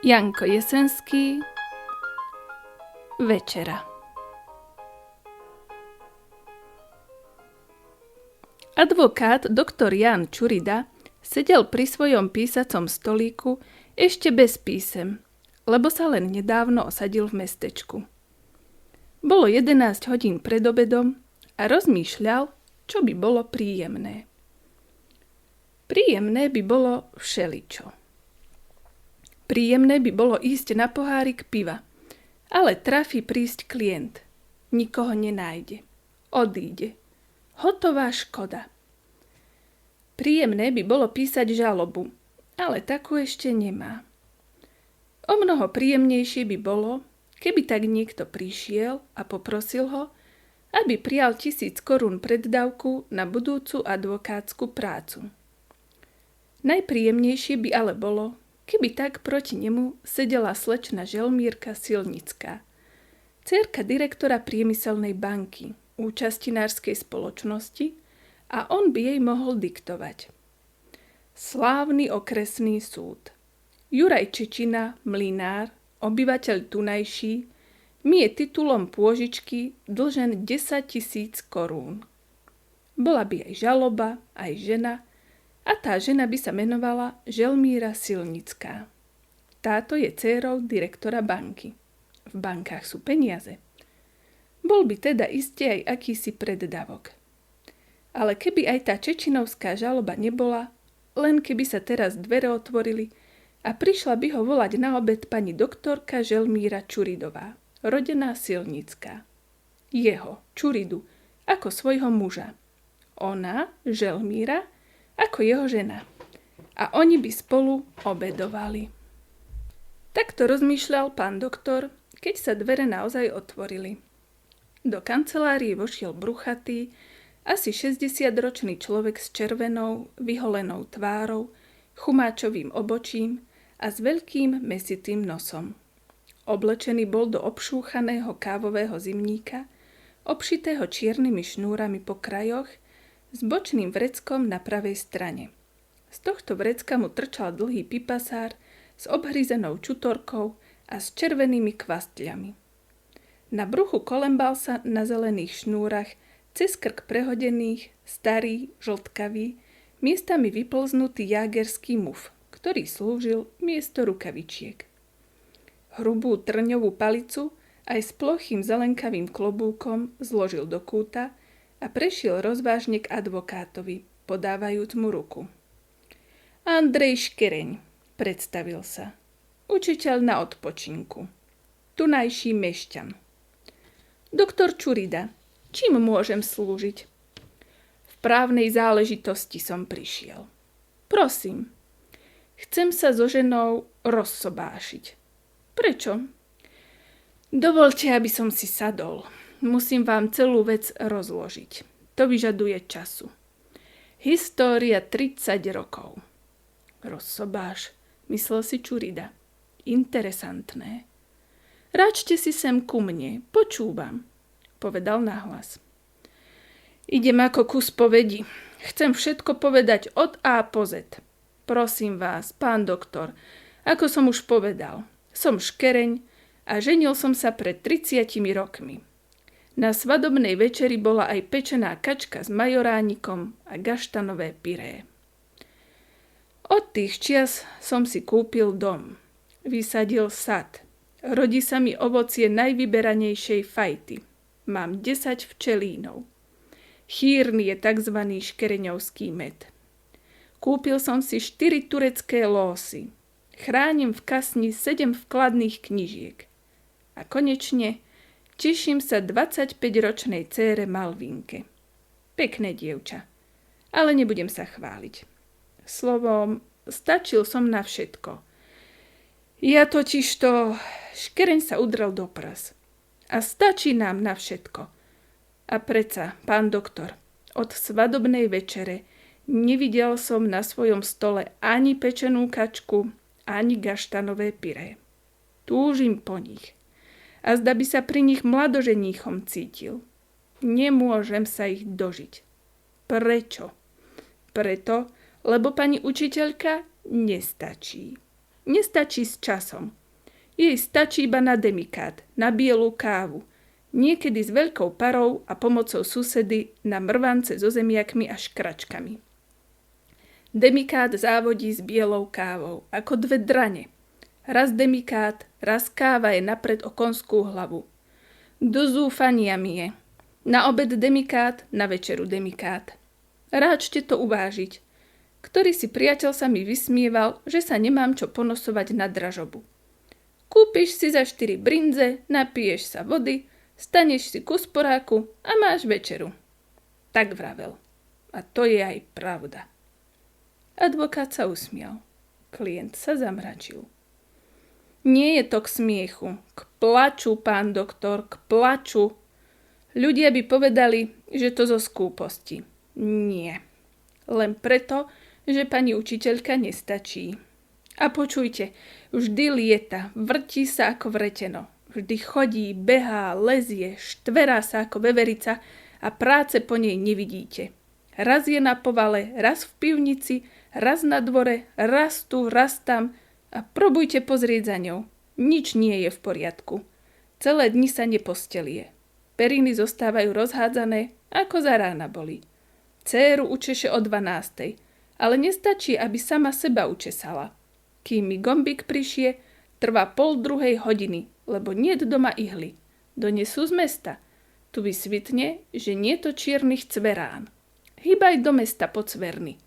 Janko Jesenský, Večera. Advokát doktor Ján Čurida sedel pri svojom písacom stolíku ešte bez písem, lebo sa len nedávno osadil v mestečku. Bolo 11 hodín pred obedom a rozmýšľal, čo by bolo príjemné. Príjemné by bolo všeličo. Príjemné by bolo ísť na pohárik piva, ale trafí prísť klient. Nikoho nenájde. Odíde. Hotová škoda. Príjemné by bolo písať žalobu, ale takú ešte nemá. O mnoho príjemnejšie by bolo, keby tak niekto prišiel a poprosil ho, aby prijal 1000 korún preddavku na budúcu advokátsku prácu. Najpríjemnejšie by ale bolo, keby tak proti nemu sedela slečna Želmírka Silnická, dcérka direktora priemyselnej banky, účastinárskej spoločnosti, a on by jej mohol diktovať. Slávny okresný súd. Juraj Čečina, mlynár, obyvateľ tunajší, mi je titulom pôžičky dlžen 10 000 korún. Bola by aj žaloba, aj žena, a tá žena by sa menovala Želmíra Silnická. Táto je dcérou direktora banky. V bankách sú peniaze. Bol by teda iste aj akýsi preddavok. Ale keby aj tá čečinovská žaloba nebola, len keby sa teraz dvere otvorili a prišla by ho volať na obed pani doktorka Želmíra Čuridová, rodená Silnická. Jeho, Čuridu, ako svojho muža. Ona, Želmíra, ako jeho žena. A oni by spolu obedovali. Takto rozmýšľal pán doktor, keď sa dvere naozaj otvorili. Do kancelárie vošiel bruchatý, asi 60-ročný človek s červenou, vyholenou tvárou, chumáčovým obočím a s veľkým mäsitým nosom. Oblečený bol do obšúchaného kávového zimníka, obšitého čiernymi šnúrami po krajoch, s bočným vreckom na pravej strane. Z tohto vrecka mu trčal dlhý pipasár s obhryzenou čutorkou a s červenými kvastľami. Na bruchu kolembal sa na zelených šnúrach, cez krk prehodených, starý, žltkavý, miestami vyplznutý jágerský muf, ktorý slúžil miesto rukavičiek. Hrubú trňovú palicu aj s plochým zelenkavým klobúkom zložil do kúta a prešiel rozvážne k advokátovi, podávajúc mu ruku. Andrej Škereň, predstavil sa. Učiteľ na odpočinku. Tunajší mešťan. Doktor Čurida, čím môžem slúžiť? V právnej záležitosti som prišiel. Prosím, chcem sa so ženou rozsobášiť. Prečo? Dovoľte, aby som si sadol. Musím vám celú vec rozložiť. To vyžaduje času. História 30 rokov. Rozsobáš, myslel si Čurida. Interesantné. Račte si sem ku mne, počúvam, povedal nahlas. Idem ako kus povedi. Chcem všetko povedať od A po Z. Prosím vás, pán doktor, ako som už povedal, som škereň a ženil som sa pred 30 rokmi. Na svadobnej večeri bola aj pečená kačka s majoránikom a gaštanové pyré. Od tých čias som si kúpil dom. Vysadil sad. Rodí sa mi ovocie najvyberanejšej fajty. Mám 10 včelínov. Chýrny je tzv. Škereňovský med. Kúpil som si 4 turecké lósy. Chránim v kasni 7 vkladných knižiek. A konečne teším sa 25-ročnej dcére Malvinke. Pekné dievča, ale nebudem sa chváliť. Slovom, stačil som na všetko. Ja totižto, škereň sa udrel do prs. A stačí nám na všetko. A predsa, pán doktor, od svadobnej večere nevidel som na svojom stole ani pečenú kačku, ani gaštanové pyré. Túžim po nich. A zda by sa pri nich mladoženíchom cítil. Nemôžem sa ich dožiť. Prečo? Preto, lebo pani učiteľka nestačí. nestačí s časom. Jej stačí iba na demikát, na bielú kávu, niekedy s veľkou parou a pomocou susedy na mrvance so zemiakmi a škračkami. Demikát závodí s bielou kávou, ako dve drane. Raz demikát, raz káva je napred o konskú hlavu. Do zúfania mi je. Na obed demikát, na večeru demikát. Ráčte to uvážiť. Ktorý si priateľ sa mi vysmieval, že sa nemám čo ponosovať na dražobu. Kúpiš si za 4 brinze, napiješ sa vody, staneš si ku sporáku a máš večeru. Tak vravel. A to je aj pravda. Advokát sa usmial. Klient sa zamračil. Nie je to k smiechu, k plaču, pán doktor, k plaču. Ľudia by povedali, že to zo skúposti. Nie. Len preto, že pani učiteľka nestačí. A počujte, vždy lieta, vrtí sa ako vreteno. Vždy chodí, behá, lezie, štverá sa ako veverica a práce po nej nevidíte. Raz je na povale, raz v pivnici, raz na dvore, raz tu, raz tam a probujte pozrieť za ňou. Nič nie je v poriadku. Celé dni sa nepostelie. Periny zostávajú rozhádzané, ako za rána boli. Céru učeše o 12:00, ale nestačí, aby sama seba učesala. Kým mi gombík prišie, trvá 1:30, lebo niet doma ihly. Donesú z mesta. Tu vysvitne, že nie to čiernych cverán. Hýbaj do mesta po cverny.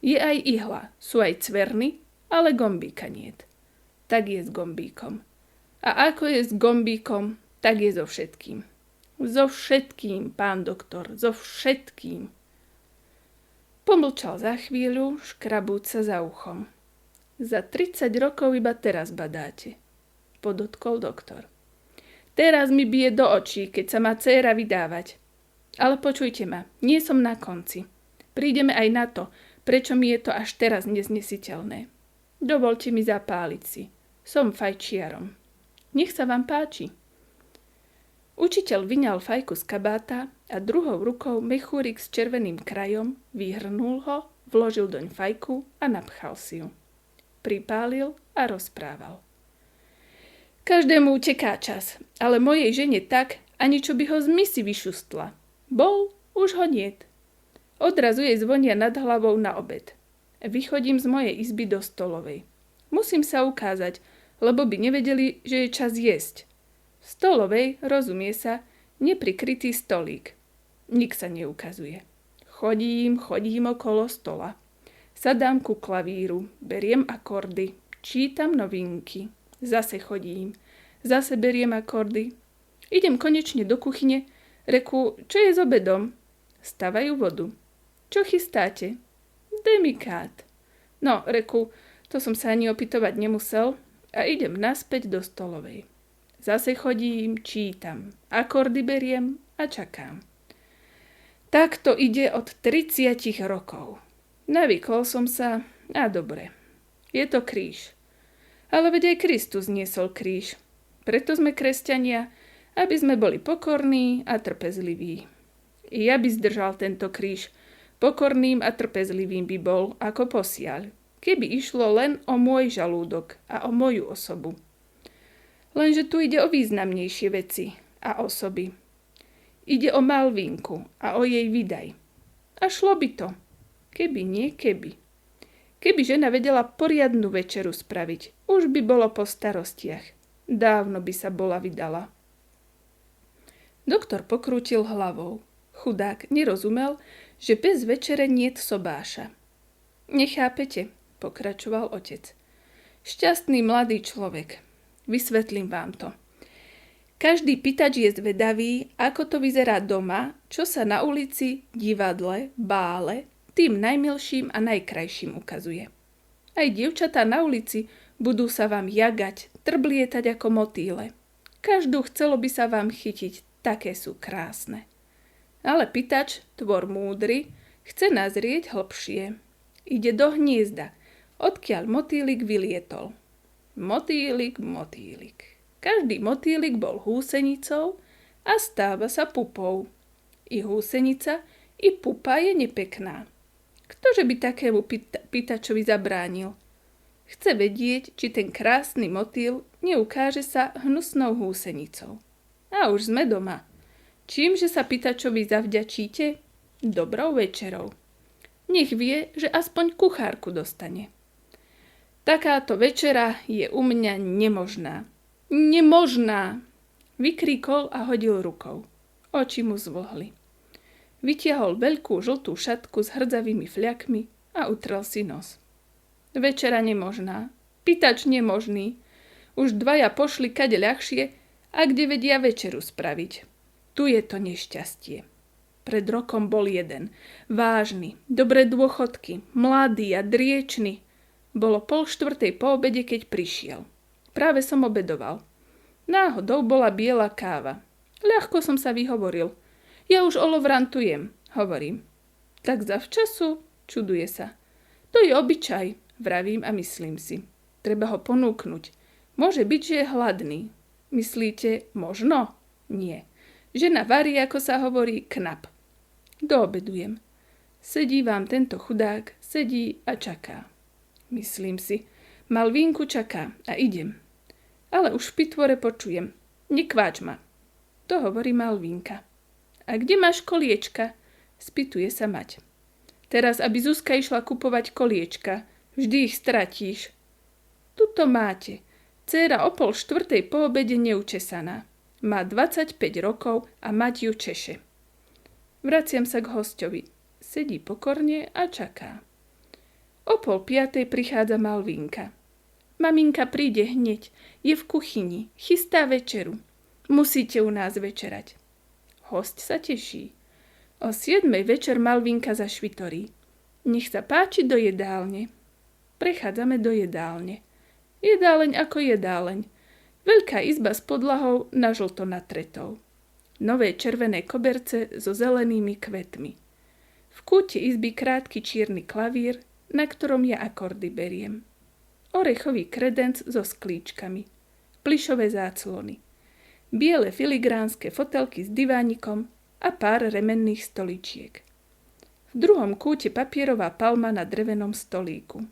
Je aj ihla, sú aj cverny, ale gombíka niet. Tak je s gombíkom. A ako je s gombíkom, tak je so všetkým. So všetkým, pán doktor, so všetkým. Pomlčal za chvíľu, škrabúc sa za uchom. Za 30 rokov iba teraz badáte, podotkol doktor. Teraz mi bije do očí, keď sa má dcéra vydávať. Ale počujte ma, nie som na konci. Prídeme aj na to, prečo mi je to až teraz neznesiteľné. Dovolte mi zapáliť si. Som fajčiarom. Nech sa vám páči. Učiteľ vyňal fajku z kabáta a druhou rukou mechúrik s červeným krajom, vyhrnul ho, vložil doň fajku a napchal si ju. Pripálil a rozprával. Každému uteká čas, ale mojej žene tak, ani čo by ho z misy vyšustla. Bol, už ho niet. Odrazu jej zvonia nad hlavou na obed. Vychodím z mojej izby do stolovej. Musím sa ukázať, lebo by nevedeli, že je čas jesť. V stolovej, rozumie sa, neprikrytý stolík. Nik sa neukazuje. Chodím okolo stola. Sadám ku klavíru, beriem akordy, čítam novinky. Zase chodím, zase beriem akordy. Idem konečne do kuchyne, reku, čo je s obedom? Stavajú vodu. Čo chystáte? Demikát. No, reku, to som sa ani opytovať nemusel a idem naspäť do stolovej. Zase chodím, čítam, akordy beriem a čakám. Tak to ide od 30 rokov. Navykol som sa a dobre. Je to kríž. Ale veď aj Kristus niesol kríž. Preto sme kresťania, aby sme boli pokorní a trpezliví. I ja by zdržal tento kríž. Pokorným a trpezlivým by bol ako posiaľ, keby išlo len o môj žalúdok a o moju osobu. Lenže tu ide o významnejšie veci a osoby. Ide o Malvínku a o jej vydaj. A šlo by to. Keby nie keby. Keby žena vedela poriadnu večeru spraviť, už by bolo po starostiach. Dávno by sa bola vydala. Doktor pokrútil hlavou. Chudák nerozumel, že bez večere niet sobáša. Nechápete, pokračoval otec. Šťastný mladý človek. Vysvetlím vám to. Každý pýtač je zvedavý, ako to vyzerá doma, čo sa na ulici, divadle, bále, tým najmilším a najkrajším ukazuje. Aj dievčatá na ulici budú sa vám jagať, trblietať ako motýle. Každú chcelo by sa vám chytiť, také sú krásne. Ale pýtač, tvor múdry, chce nazrieť hlbšie. Ide do hniezda, odkiaľ motýlik vylietol. Motýlik. Každý motýlik bol húsenicou a stáva sa pupou. I húsenica, i pupa je nepekná. Ktože by takému pýtačovi zabránil? Chce vedieť, či ten krásny motýl neukáže sa hnusnou húsenicou. A už sme doma. Čímže sa pýtačovi zavďačíte? Dobrou večerou. Nech vie, že aspoň kuchárku dostane. Takáto večera je u mňa nemožná. Nemožná! Vykríkol a hodil rukou. Oči mu zvlhli. Vytiahol veľkú žltú šatku s hrdzavými fľakmi a utrel si nos. Večera nemožná. Pýtač nemožný. Už dvaja pošli kade ľahšie, a kde vedia večeru spraviť. Tu je to nešťastie. Pred rokom bol jeden. Vážny, dobré dôchodky, mladý a driečny. Bolo 3:30 po obede, keď prišiel. Práve som obedoval. Náhodou bola biela káva. Ľahko som sa vyhovoril. Ja už olovrantujem, hovorím. Tak zavčasu, čuduje sa. To je obyčaj, vravím a myslím si. Treba ho ponúknuť. Môže byť, že je hladný. Myslíte, možno? Nie. Žena varí, ako sa hovorí, knap. Doobedujem. Sedí vám tento chudák, sedí a čaká. Myslím si, Malvínku čaká a idem. Ale už v pitvore počujem. Nekváč ma. To hovorí Malvínka. A kde máš koliečka? Spýtuje sa mať. Teraz, aby Zuzka išla kupovať koliečka. Vždy ich stratíš. Tuto máte. Dcéra o 3:30 po obede neučesaná. Má 25 rokov a mať ju češe. Vraciam sa k hosťovi. Sedí pokorne a čaká. O 4:30 prichádza Malvínka. Maminka príde hneď. Je v kuchyni. Chystá večeru. Musíte u nás večerať. Hosť sa teší. O 7:00 večer Malvínka zašvitorí. Nech sa páči do jedálne. Prechádzame do jedálne. Jedáleň ako jedáleň. Veľká izba s podlahou nažlto natretou. Nové červené koberce so zelenými kvetmi. V kúte izby krátky čierny klavír, na ktorom ja akordy beriem. Orechový kredenc so sklíčkami. Plyšové záclony. Biele filigránske fotelky s divánikom a pár remenných stoličiek. V druhom kúte papierová palma na drevenom stolíku.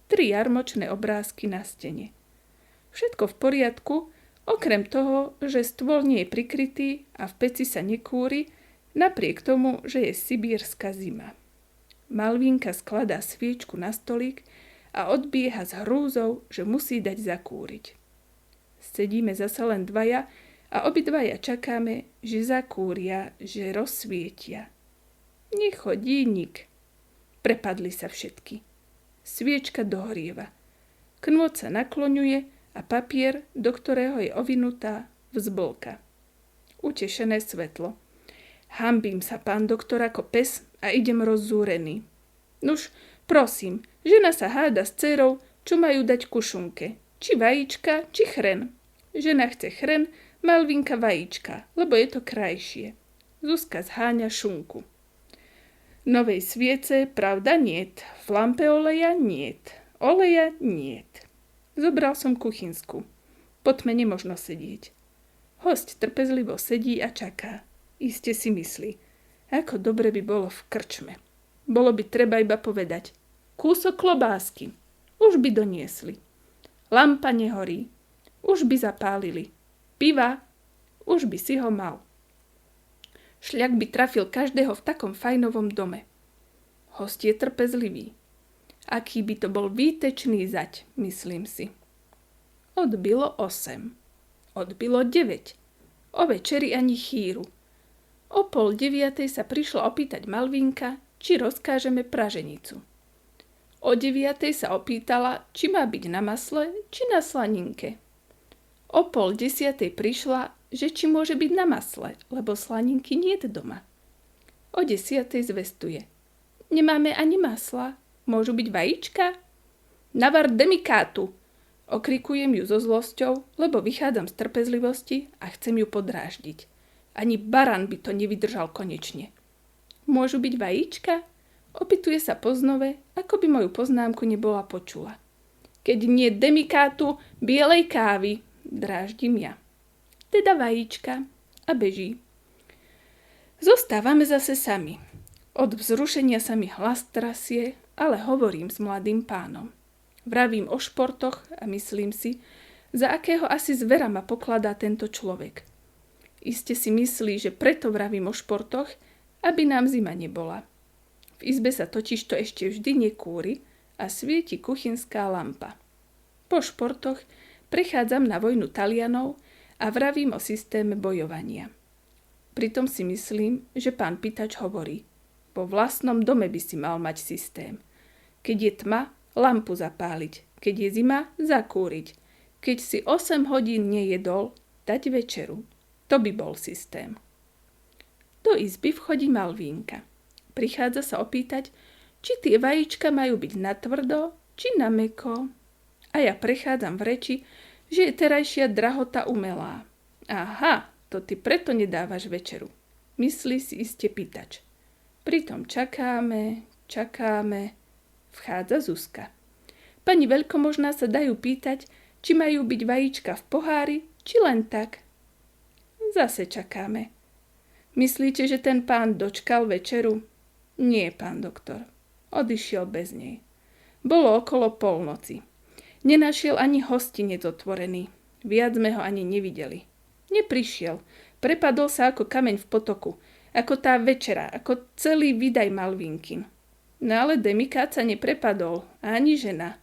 3 jarmočné obrázky na stene. Všetko v poriadku, okrem toho, že stôl nie je prikrytý a v peci sa nekúri, napriek tomu, že je sibírska zima. Malvínka skladá sviečku na stolík a odbieha s hrúzou, že musí dať zakúriť. Sedíme zasa len dvaja a obidvaja čakáme, že zakúria, že rozsvietia. Nechodí nik. Prepadli sa všetky. Sviečka dohrieva. Knôt sa nakloňuje a papier, do ktorého je ovinutá, vzblka. Utešené svetlo. Hanbím sa, pán doktor, ako pes a idem rozzúrený. Nuž, prosím, žena sa háda s dcérou, čo majú dať ku šunke. Či vajíčka, či chren. Žena chce chren, Malvínka vajíčka, lebo je to krajšie. Zuzka zháňa šunku. Novej sviece, pravda, niet. V lampe oleja, niet. Oleja, niet. Zobral som kuchynsku. Po tme nemožno sedieť. Hosť trpezlivo sedí a čaká. Iste si myslí, ako dobre by bolo v krčme. Bolo by treba iba povedať. Kúsok klobásky. Už by doniesli. Lampa nehorí. Už by zapálili. Piva. Už by si ho mal. Šľak by trafil každého v takom fajnovom dome. Host je trpezlivý. Aký by to bol výtečný zať, myslím si. Odbilo 8. Odbilo 9. O večeri ani chýru. O 8:30 sa prišla opýtať Malvínka, či rozkážeme praženicu. O 9:00 sa opýtala, či má byť na masle, či na slaninke. O 9:30 prišla, že či môže byť na masle, lebo slaninky niet doma. O 10:00 zvestuje. Nemáme ani masla, môžu byť vajíčka? Navar demikátu, okrikujem ju so zlosťou, lebo vychádzam z trpezlivosti a chcem ju podráždiť. Ani baran by to nevydržal konečne. Môžu byť vajíčka? Opýtuje sa poznove, ako by moju poznámku nebola počula. Keď nie demikátu, bielej kávy, dráždim ja. Teda vajíčka a beží. Zostávame zase sami. Od vzrušenia sa mi hlas trasie, ale hovorím s mladým pánom. Vravím o športoch a myslím si, za akého asi zvera ma pokladá tento človek. Iste si myslí, že preto vravím o športoch, aby nám zima nebola. V izbe sa totižto ešte vždy nekúri a svieti kuchynská lampa. Po športoch prechádzam na vojnu Talianov a vravím o systéme bojovania. Pritom si myslím, že pán Pitač hovorí: vo vlastnom dome by si mal mať systém. Keď je tma, lampu zapáliť. Keď je zima, zakúriť. Keď si 8 hodín nejedol, dať večeru. To by bol systém. Do izby vchodí Malvínka. Prichádza sa opýtať, či tie vajíčka majú byť natvrdo, či na mäkko. A ja prechádzam v reči, že je terajšia drahota umelá. Aha, to ty preto nedávaš večeru. Myslí si iste Pitač. Pritom čakáme. Vchádza Zuzka. Pani veľkomožná sa dajú pýtať, či majú byť vajíčka v pohári, či len tak. Zase čakáme. Myslíte, že ten pán dočkal večeru? Nie, pán doktor. Odišiel bez nej. Bolo okolo polnoci. Nenašiel ani hostinec otvorený. Viac sme ho ani nevideli. Neprišiel. Prepadol sa ako kameň v potoku. Ako tá večera, ako celý výdaj Malvínkin. No ale demikát sa neprepadol, ani žena.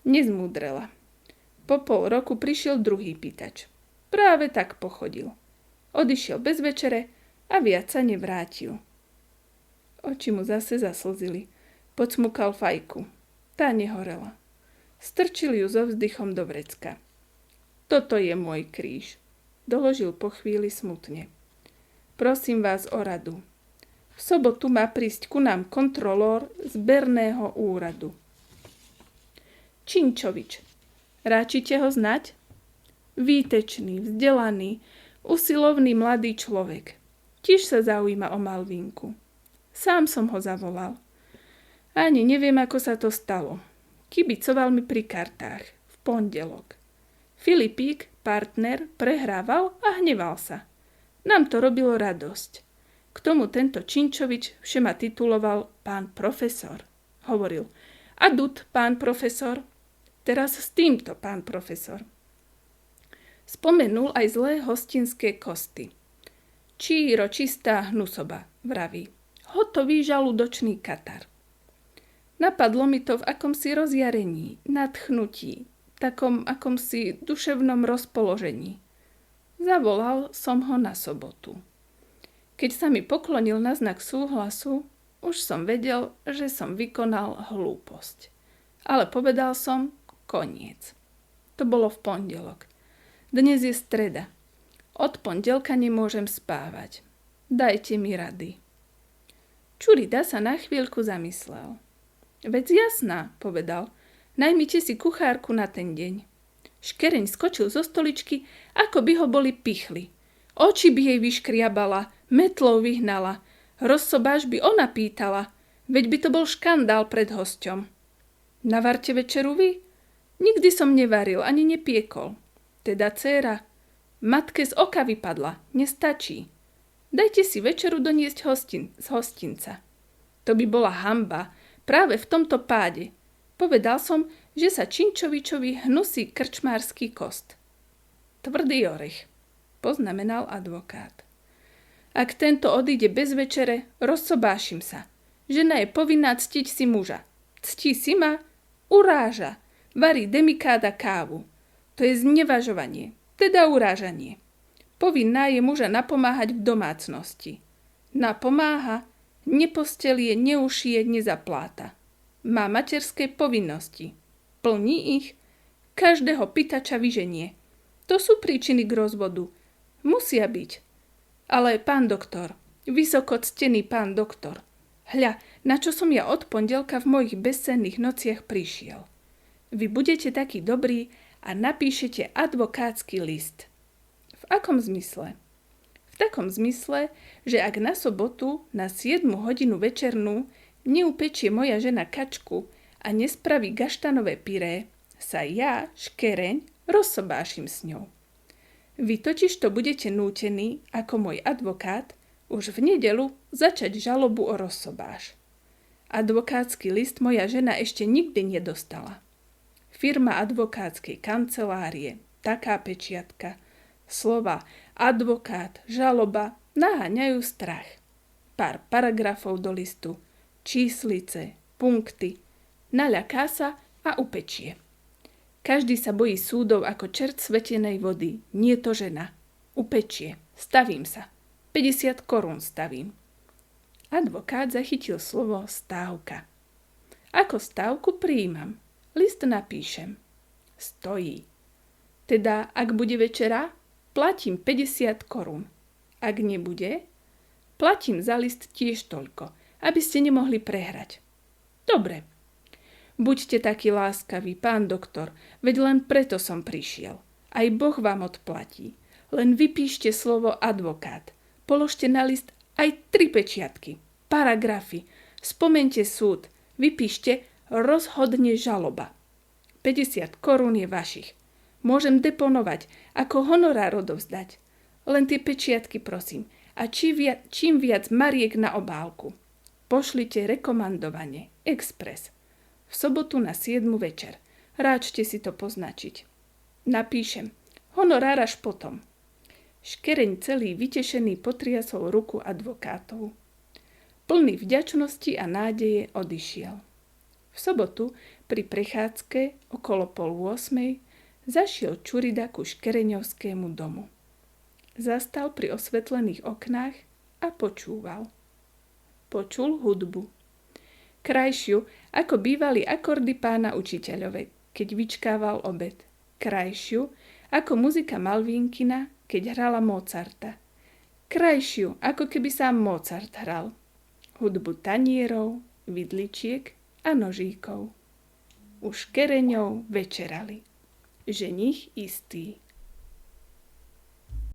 Nezmúdrela. Po pol roku prišiel druhý Pitač. Práve tak pochodil. Odišiel bez večere a viac sa nevrátil. Oči mu zase zaslzili. Pocmukal fajku. Tá nehorela. Strčil ju so vzdychom do vrecka. Toto je môj kríž, doložil po chvíli smutne. Prosím vás o radu. V sobotu má prísť ku nám kontrolór zberného úradu. Činčovič. Ráčite ho znať? Výtečný, vzdelaný, usilovný mladý človek. Tiež sa zaujíma o Malvínku. Sám som ho zavolal. Ani neviem, ako sa to stalo. Kibicoval mi pri kartách. V pondelok. Filipík, partner, prehrával a hneval sa. Nám to robilo radosť. K tomu tento Činčovič vše ma tituloval pán profesor. Hovoril: adut, pán profesor. Teraz s týmto, pán profesor. Spomenul aj zlé hostinské kosty. Číro, čistá hnusoba, vraví. Hotový žalúdočný katar. Napadlo mi to v akomsi rozjarení, nadchnutí, takom akomsi duševnom rozpoložení. Zavolal som ho na sobotu. Keď sa mi poklonil na znak súhlasu, už som vedel, že som vykonal hlúposť. Ale povedal som: koniec. To bolo v pondelok. Dnes je streda. Od pondelka nemôžem spávať. Dajte mi rady. Čurida sa na chvíľku zamyslel. Veď jasná, povedal. Najmite si kuchárku na ten deň. Škereň skočil zo stoličky, ako by ho boli pichli. Oči by jej vyškriabala, metlou vyhnala. Rozsobáš by ona pýtala, veď by to bol škandál pred hosťom. Navarte večeru vy? Nikdy som nevaril, ani nepiekol. Teda dcéra, matke z oka vypadla, nestačí. Dajte si večeru doniesť z hostinca. To by bola hanba, práve v tomto páde. Povedal som, že sa Činčovičovi hnusí krčmársky kost. Tvrdý orech, poznamenal advokát. Ak tento odíde bez večere, rozsobášim sa. Žena je povinná ctiť si muža. Ctí si ma, uráža, varí demikáda kávu. To je znevažovanie, teda urážanie. Povinná je muža napomáhať v domácnosti. Napomáha, nepostelie, neušije, nezapláta. Má materské povinnosti. Plní ich, každého Pitača vyženie. To sú príčiny k rozvodu. Musia byť. Ale pán doktor, vysoko ctený pán doktor, hľa, na čo som ja od pondelka v mojich bezsenných nociach prišiel. Vy budete taký dobrý a napíšete advokátsky list. V akom zmysle? V takom zmysle, že ak na sobotu na 7 hodinu večernú neupečie moja žena kačku a nespraví gaštanové pyré, sa ja, škereň, rozsobášim s ňou. Vy totiž to budete nútení, ako môj advokát, už v nedeľu začať žalobu o rozsobáš. Advokátsky list moja žena ešte nikdy nedostala. firma advokátskej kancelárie, taká pečiatka. Slova advokát, žaloba naháňajú strach. Pár paragrafov do listu, číslice, punkty. Naľaká sa a upečie. Každý sa bojí súdov ako čert svetenej vody, nie to žena. Upečie. Stavím sa. 50 korún stavím. Advokát zachytil slovo stávka. Ako stávku prijímam. List napíšem. Stojí. Teda, ak bude večera, platím 50 korún. Ak nebude, platím za list tiež toľko, aby ste nemohli prehrať. Dobre. Buďte taký láskavý, pán doktor, veď len preto som prišiel. Aj Boh vám odplatí. Len vypíšte slovo advokát. Položte na list aj 3 pečiatky, paragrafy. Spomente súd. Vypíšte rozhodne žaloba. 50 korún je vašich. Môžem deponovať, ako honorár odovzdať. Len tie pečiatky prosím. A čím viac mariek na obálku. Pošlite rekomandovanie. Express. V sobotu na 7 večer. Ráčte si to poznačiť. Napíšem. Honorár až potom. Škereň celý vytešený potriasol ruku advokátov. Plný vďačnosti a nádeje odišiel. V sobotu pri prechádzke okolo 7:30 zašiel Čurida ku škereňovskému domu. Zastal pri osvetlených oknách a počúval. Počul hudbu. Krajšiu, ako bývali akordy pána učiteľove, keď vyčkával obed. Krajšiu, ako muzika Malvínkina, keď hrala Mozarta. Krajšiu, ako keby sám Mozart hral. Hudbu tanierov, vidličiek a nožíkov. Už kereňov večerali. Ženich istý.